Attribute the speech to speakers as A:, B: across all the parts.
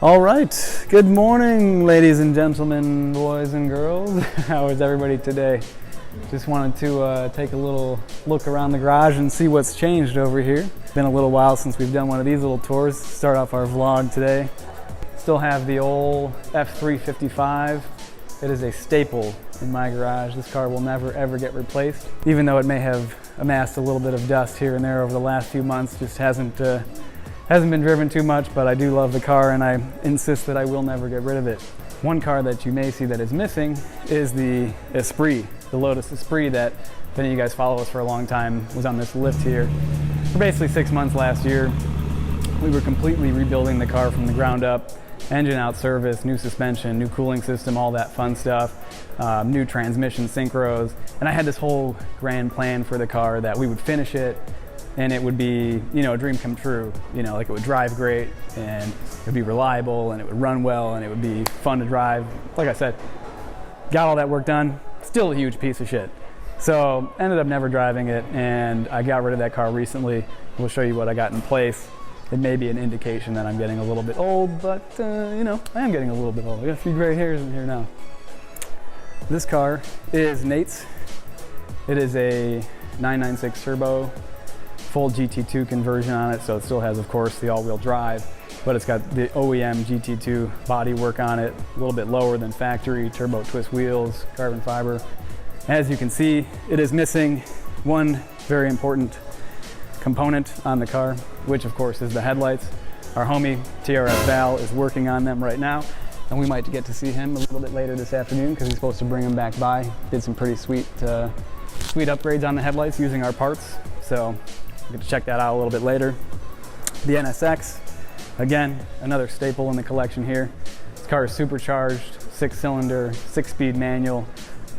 A: All right, good morning, ladies and gentlemen, boys and girls. How is everybody today? Just wanted to take a little look around the garage and see what's changed over here. It's been a little while since we've done one of these little tours. Start off our vlog today. Still have the old F355. It is a staple in my garage. This car will never ever get replaced, even though it may have amassed a little bit of dust here and there over the last few months. Just hasn't been driven too much, but I do love the car and I insist that I will never get rid of it. One car that you may see that is missing is the Esprit, the Lotus Esprit that, if any of you guys follow us for a long time, was on this lift here for basically 6 months last year. We were completely rebuilding the car from the ground up. Engine out service, new suspension, new cooling system, all that fun stuff, new transmission synchros. And I had this whole grand plan for the car that we would finish it and it would be, you know, a dream come true. You know, like it would drive great and it would be reliable and it would run well and it would be fun to drive. Like I said, got all that work done, still a huge piece of shit. So ended up never driving it and I got rid of that car recently. We'll show you what I got in place. It may be an indication that I'm getting a little bit old, but you know, I am getting a little bit old. I got a few gray hairs in here now. This car is Nate's. It is a 996 turbo, full GT2 conversion on it, so it still has, of course, the all-wheel drive, but it's got the OEM GT2 body work on it, a little bit lower than factory, turbo twist wheels, carbon fiber. As you can see, it is missing one very important component on the car, which of course is the headlights. Our homie TRS Val is working on them right now, and we might get to see him a little bit later this afternoon because he's supposed to bring them back by. Did some pretty sweet upgrades on the headlights using our parts, so we're going to check that out a little bit later. The NSX, again, another staple in the collection here. This car is supercharged, 6-cylinder, 6-speed manual,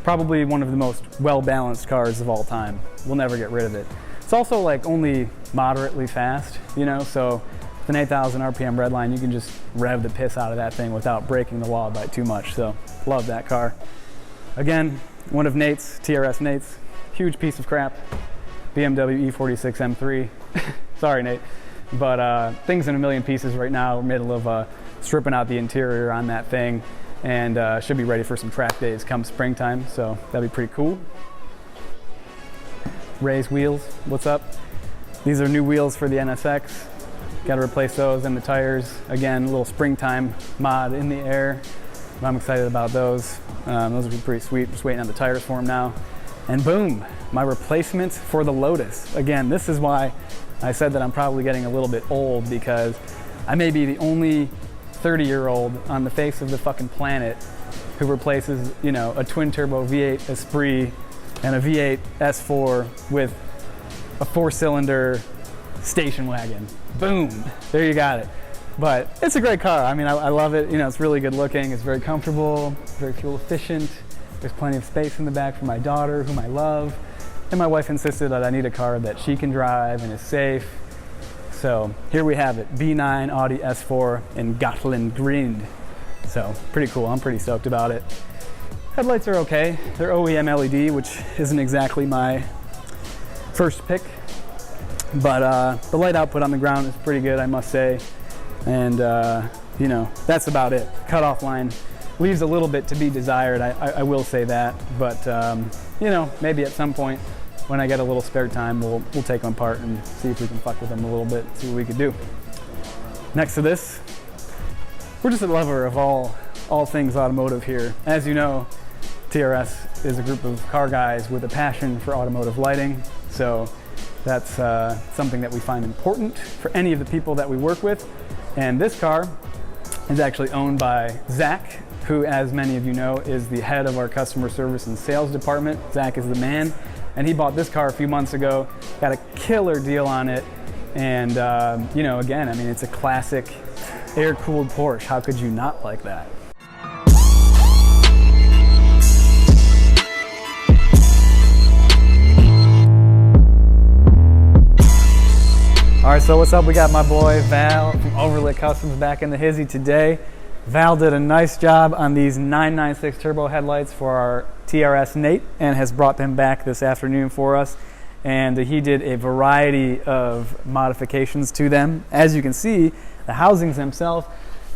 A: probably one of the most well-balanced cars of all time. We'll never get rid of it. It's also like only moderately fast, you know, so with an 8,000 RPM redline, you can just rev the piss out of that thing without breaking the law by too much, so love that car. Again, one of Nate's, TRSMatt's, huge piece of crap, BMW E46 M3. Sorry, Nate, but things in a million pieces right now. We're middle of stripping out the interior on that thing and should be ready for some track days come springtime, so that'd be pretty cool. Ray's wheels, what's up? These are new wheels for the NSX. Got to replace those and the tires. Again, a little springtime mod in the air. I'm excited about those. Those will be pretty sweet. Just waiting on the tires for them now. And boom, my replacement for the Lotus. Again, this is why I said that I'm probably getting a little bit old, because I may be the only 30-year-old on the face of the fucking planet who replaces, you know, a twin turbo V8 Esprit and a V8 S4 with a 4-cylinder station wagon. Boom, there you got it. But it's a great car. I mean, I love it. You know, it's really good looking. It's very comfortable, very fuel efficient. There's plenty of space in the back for my daughter, whom I love. And my wife insisted that I need a car that she can drive and is safe. So here we have it, B9 Audi S4 in Gotland green. So pretty cool, I'm pretty stoked about it. Headlights are okay. They're OEM LED, which isn't exactly my first pick, but the light output on the ground is pretty good, I must say. And you know, that's about it. Cutoff line leaves a little bit to be desired, I will say that, but you know, maybe at some point when I get a little spare time, we'll take them apart and see if we can fuck with them a little bit, see what we could do. Next to this, we're just a lover of all things automotive here. As you know, TRS is a group of car guys with a passion for automotive lighting, so that's something that we find important for any of the people that we work with. And this car is actually owned by Zach, who, as many of you know, is the head of our customer service and sales department. Zach is the man, and he bought this car a few months ago, got a killer deal on it, and you know, again, I mean, it's a classic air-cooled Porsche. How could you not like that? All right, so what's up? We got my boy Val from Overlit Customs back in the hizzy today. Val did a nice job on these 996 turbo headlights for our TRSMatt and has brought them back this afternoon for us. And he did a variety of modifications to them. As you can see, the housings themselves,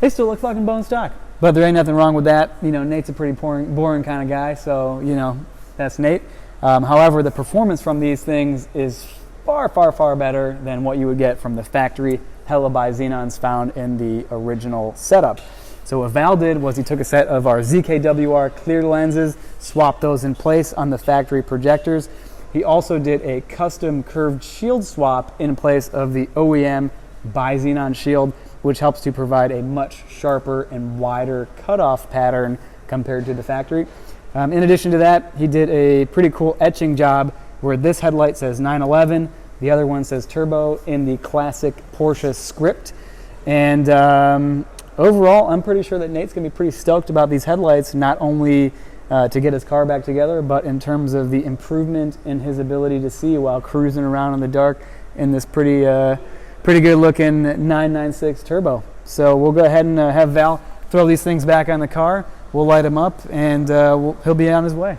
A: they still look fucking bone stock. But there ain't nothing wrong with that. You know, Nate's a pretty boring kind of guy, so, you know, that's Nate. However, the performance from these things is far, far, far better than what you would get from the factory Helibi Xenons found in the original setup. So what Val did was he took a set of our ZKWR clear lenses, swapped those in place on the factory projectors. He also did a custom curved shield swap in place of the OEM bi-xenon shield, which helps to provide a much sharper and wider cutoff pattern compared to the factory. In addition to that, he did a pretty cool etching job where this headlight says 911, the other one says turbo in the classic Porsche script. And overall, I'm pretty sure that Nate's going to be pretty stoked about these headlights, not only to get his car back together, but in terms of the improvement in his ability to see while cruising around in the dark in this pretty good looking 996 turbo. So we'll go ahead and have Val throw these things back on the car. We'll light him up, and he'll be on his way.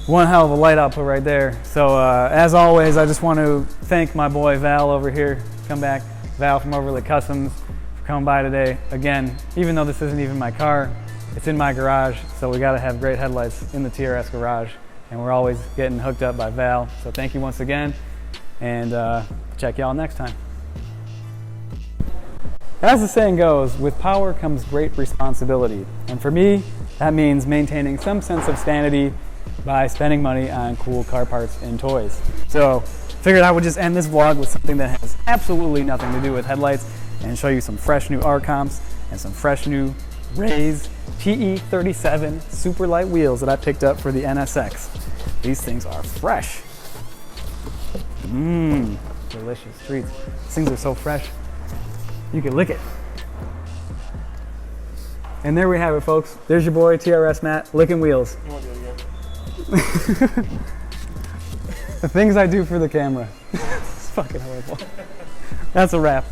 A: One hell of a light output right there. So as always, I just want to thank my boy Val over here. Come back, Val from Overlit Customs, for coming by today. Again, even though this isn't even my car, it's in my garage, so we got to have great headlights in the TRS garage, and we're always getting hooked up by Val. So thank you once again, and check y'all next time. As the saying goes, with power comes great responsibility, and for me, that means maintaining some sense of sanity by spending money on cool car parts and toys. So figured I would just end this vlog with something that has absolutely nothing to do with headlights and show you some fresh new R comps and some fresh new Rays PE37 super light wheels that I picked up for the NSX. These things are fresh. Delicious treats. These things are so fresh, you can lick it. And there we have it, folks. There's your boy TRSMatt licking wheels. The things I do for the camera. It's fucking horrible. That's a wrap.